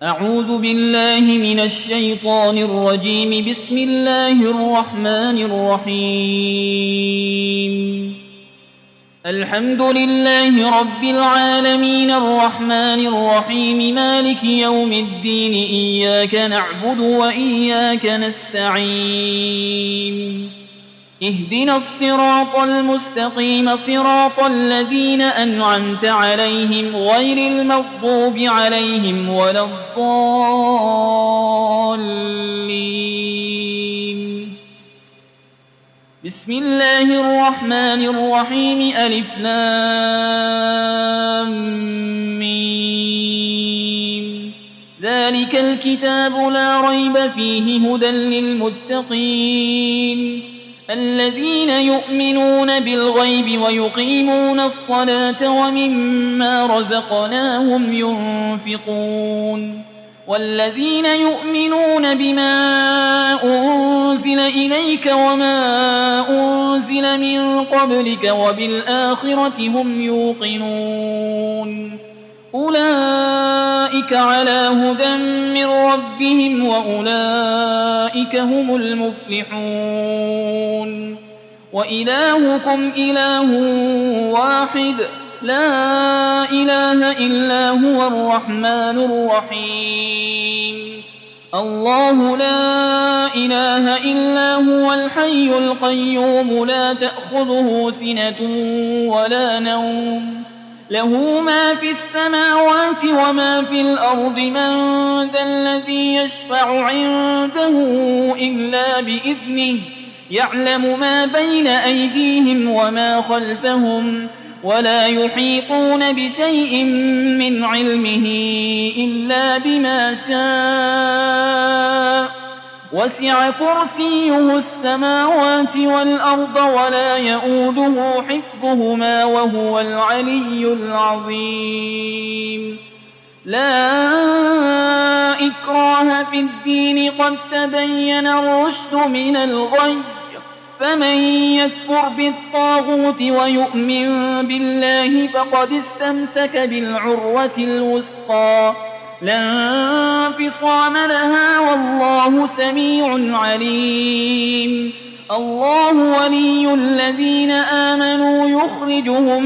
أعوذ بالله من الشيطان الرجيم. بسم الله الرحمن الرحيم. الحمد لله رب العالمين الرحمن الرحيم مالك يوم الدين. إياك نعبد وإياك نستعين. اهدنا الصراط المستقيم صراط الذين أنعمت عليهم غير المغضوب عليهم ولا الضالين. بسم الله الرحمن الرحيم. ألف لام ميم. ذلك الكتاب لا ريب فيه هدى للمتقين الذين يؤمنون بالغيب ويقيمون الصلاة ومما رزقناهم ينفقون والذين يؤمنون بما أنزل إليك وما أنزل من قبلك وبالآخرة هم يوقنون أولئك على هدى من ربهم وأولئك هم المفلحون. وإلهكم إله واحد لا إله إلا هو الرحمن الرحيم. الله لا إله إلا هو الحي القيوم لا تأخذه سنة ولا نوم له ما في السماوات وما في الأرض. من ذا الذي يشفع عنده إلا بإذنه يعلم ما بين أيديهم وما خلفهم ولا يحيطون بشيء من علمه إلا بما شاء. وسع كرسيه السماوات والأرض ولا يؤوده حفظهما وهو العلي العظيم. لا إكراه في الدين قد تبين الرشد من الغي. فمن يكفر بالطاغوت ويؤمن بالله فقد استمسك بالعروة الوثقى لا انفصام لها والله سميع عليم. الله ولي الذين آمنوا يخرجهم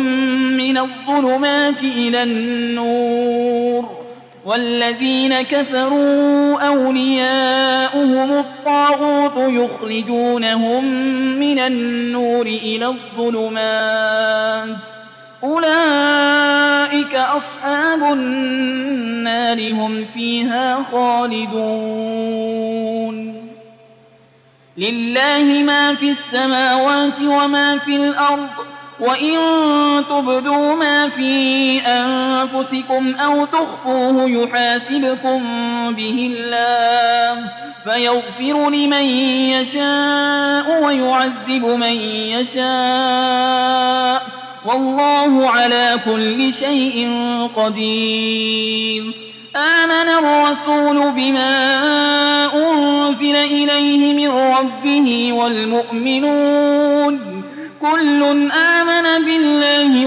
من الظلمات إلى النور والذين كفروا أولياؤهم الطاغوت يخرجونهم من النور إلى الظلمات أولئك أصحاب النار هم فيها خالدون. لله ما في السماوات وما في الأرض وإن تبدوا ما في أنفسكم أو تخفوه يحاسبكم به الله فيغفر لمن يشاء ويعذب من يشاء والله على كل شيء قدير. آمن الرسول بما أنزل إليه من ربه والمؤمنون كل آمن بالله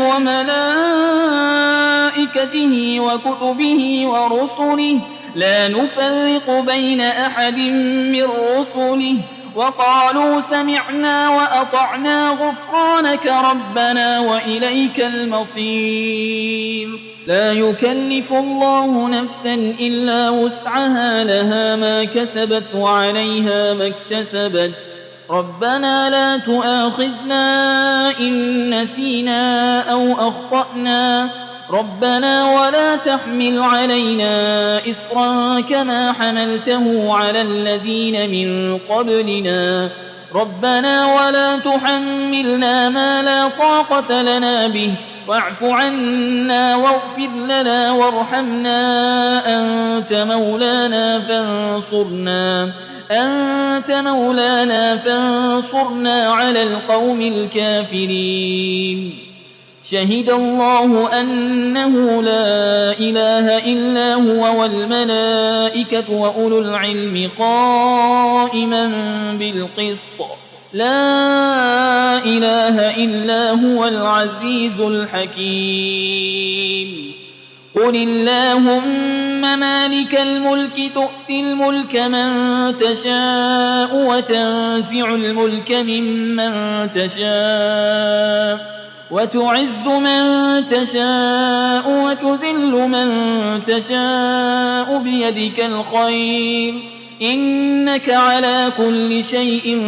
وملائكته وكتبه ورسله لا نفرق بين أحد من رسله وقالوا سمعنا وأطعنا غفرانك ربنا وإليك المصير. لا يكلف الله نفسا إلا وسعها لها ما كسبت وعليها ما اكتسبت. ربنا لا تؤاخذنا إن نسينا أو أخطأنا ربنا ولا تحمل علينا إصرا كما حملته على الذين من قبلنا ربنا ولا تحملنا ما لا طاقة لنا به واعف عنا واغفر لنا وارحمنا أنت مولانا فانصرنا على القوم الكافرين. شهد الله أنه لا إله إلا هو والملائكة وأولو العلم قائما بالقسط لا إله إلا هو العزيز الحكيم. قل اللهم مالك الملك تؤتي الملك من تشاء وتنزع الملك ممن تشاء وتعز من تشاء وتذل من تشاء بيدك الخير إنك على كل شيء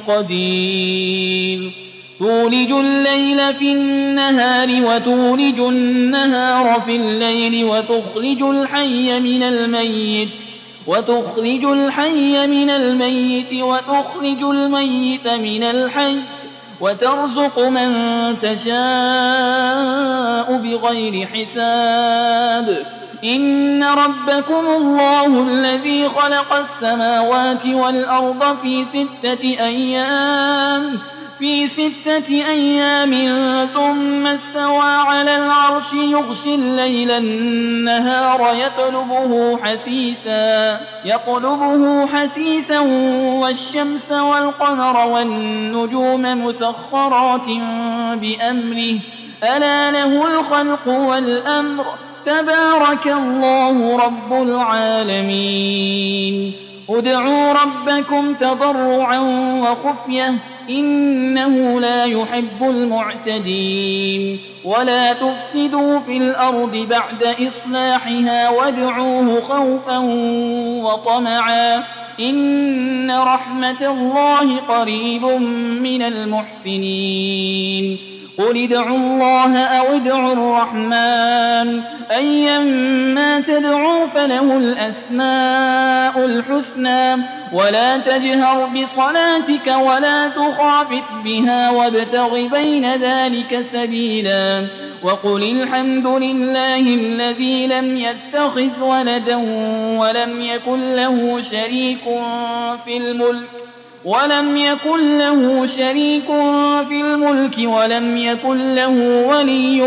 قدير تولج الليل في النهار وتولج النهار في الليل وتخرج الحي من الميت وتخرج الميت من الحي وترزق من تشاء بغير حساب إن ربكم الله الذي خلق السماوات والأرض في 6 أيام ثم استوى على العرش يغشي الليل النهار يطلبه حسيسا والشمس والقمر والنجوم مسخرات بأمره ألا له الخلق والأمر تبارك الله رب العالمين ادعوا ربكم تضرعا وخفية إنه لا يحب المعتدين ولا تفسدوا في الأرض بعد إصلاحها وادعوه خوفا وطمعا إن رحمة الله قريب من المحسنين قل ادعوا الله أو ادعوا الرحمن أيما تدعوا فله الأسماء الحسنى ولا تجهر بصلاتك ولا تخافت بها وابتغ بين ذلك سبيلا وقل الحمد لله الذي لم يتخذ ولدا ولم يكن له شريك في الملك ولم يكن له ولي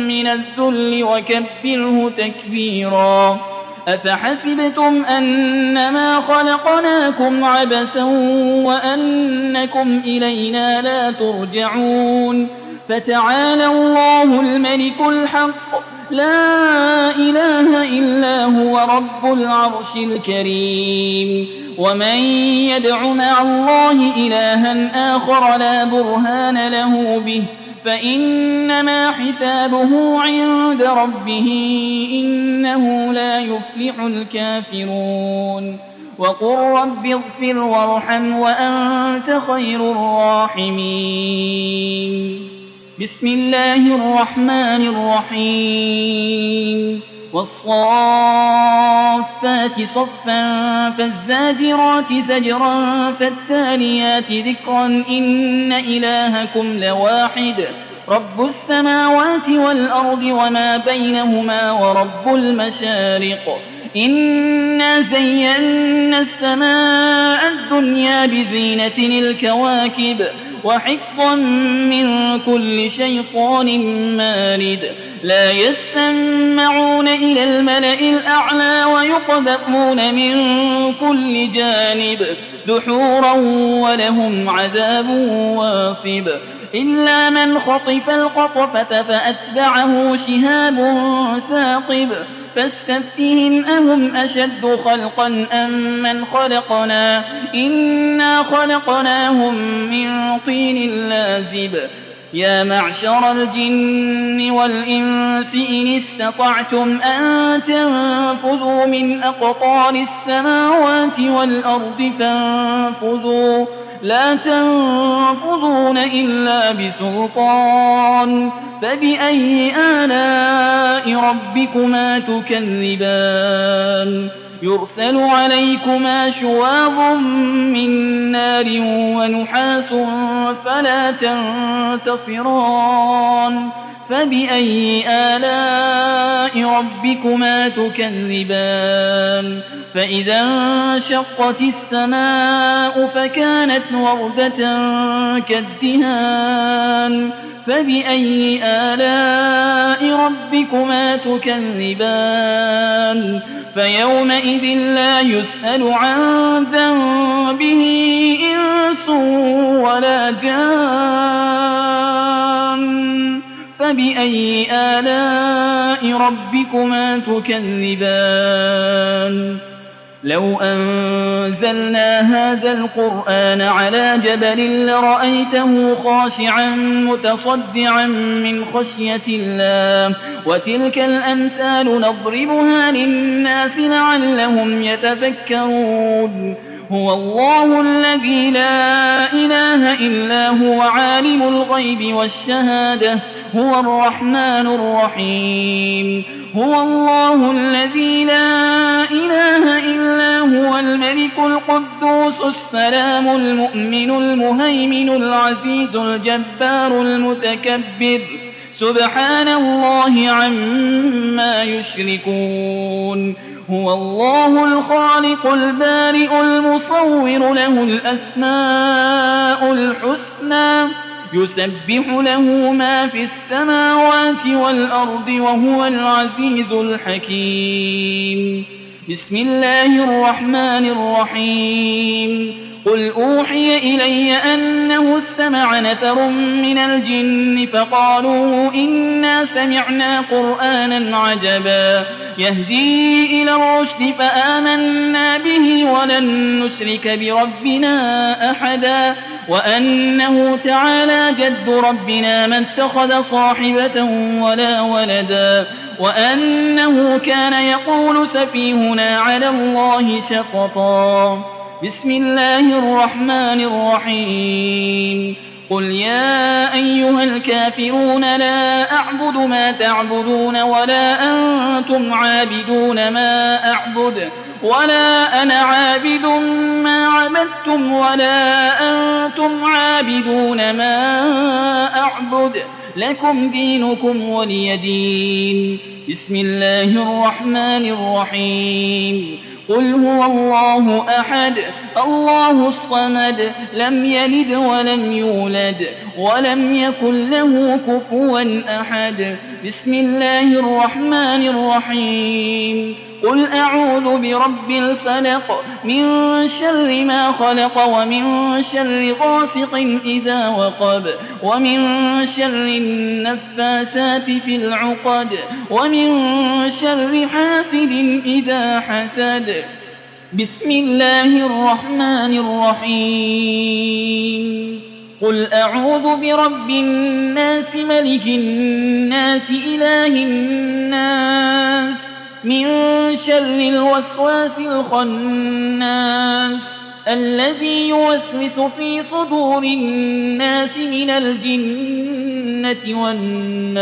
من الذل وكبره تكبيرا أفحسبتم أنما خلقناكم عبثا وأنكم إلينا لا ترجعون فتعالى الله الملك الحق لا إله إلا هو رب العرش الكريم ومن يدع مع الله إلها آخر لا برهان له به فإنما حسابه عند ربه إنه لا يفلح الكافرون وقل رب اغفر وارحم وأنت خير الراحمين بسم الله الرحمن الرحيم والصافات صفا فالزاجرات زجرا فالتاليات ذكرا إن إلهكم لواحد رب السماوات والأرض وما بينهما ورب المشارق إنا زينا السماء الدنيا بزينة الكواكب وحفظا من كل شيطان مارد لا يسمعون إلى الملأ الأعلى ويقذفون من كل جانب دحورا ولهم عذاب واصب إلا من خطف القطفة فأتبعه شهاب ثاقب فاستفتهم أهم أشد خلقا أم من خلقنا إنا خلقناهم من طين لازب يا معشر الجن والإنس إن استطعتم أن تنفذوا من أقطار السماوات والأرض فانفذوا لا تنفذون إلا بسلطان فبأي آلاء ربكما تكذبان يرسل عليكما شواظ من نار ونحاس فلا تنتصران فبأي آلاء ربكما تكذبان فإذا انشقت السماء فكانت وردة كالدهان فبأي آلاء ربكما تكذبان فيومئذ لا يسأل عن ذنبه إنس ولا جان فبأي آلاء ربكما تكذبان لو أنزلنا هذا القرآن على جبل لرأيته خاشعا متصدعا من خشية الله وتلك الأمثال نضربها للناس لعلهم يتفكرون هو الله الذي لا إله إلا هو عالم الغيب والشهادة هو الرحمن الرحيم هو الله الذي لا إله إلا هو الملك القدوس السلام المؤمن المهيمن العزيز الجبار المتكبر سبحان الله عما يشركون هو الله الخالق البارئ المصور له الأسماء الحسنى يسبح له ما في السماوات والأرض وهو العزيز الحكيم بسم الله الرحمن الرحيم قل أوحي إلي أنه استمع نفر من الجن فقالوا إنا سمعنا قرآنا عجبا يهدي إلى الرشد فآمنا به ولن نشرك بربنا أحدا وأنه تعالى جد ربنا ما اتخذ صاحبة ولا ولدا وأنه كان يقول سفيهنا على الله شططا بسم الله الرحمن الرحيم قل يا أيها الكافرون لا أعبد ما تعبدون ولا أنتم عابدون ما أعبد ولا أنا عابد ما عبدتم ولا أنتم عابدون ما أعبد لكم دينكم ولي دين بسم الله الرحمن الرحيم قل هو الله أحد الله الصمد لم يلد ولم يولد ولم يكن له كفوا أحد بسم الله الرحمن الرحيم قل أعوذ برب الفلق من شر ما خلق ومن شر غاسق إذا وقب ومن شر النفاسات في العقد ومن شر حاسد إذا حسد بسم الله الرحمن الرحيم قل أعوذ برب الناس ملك الناس إله الناس من شر الوسواس الخناس الذي يوسوس في صدور الناس من الجنة والناس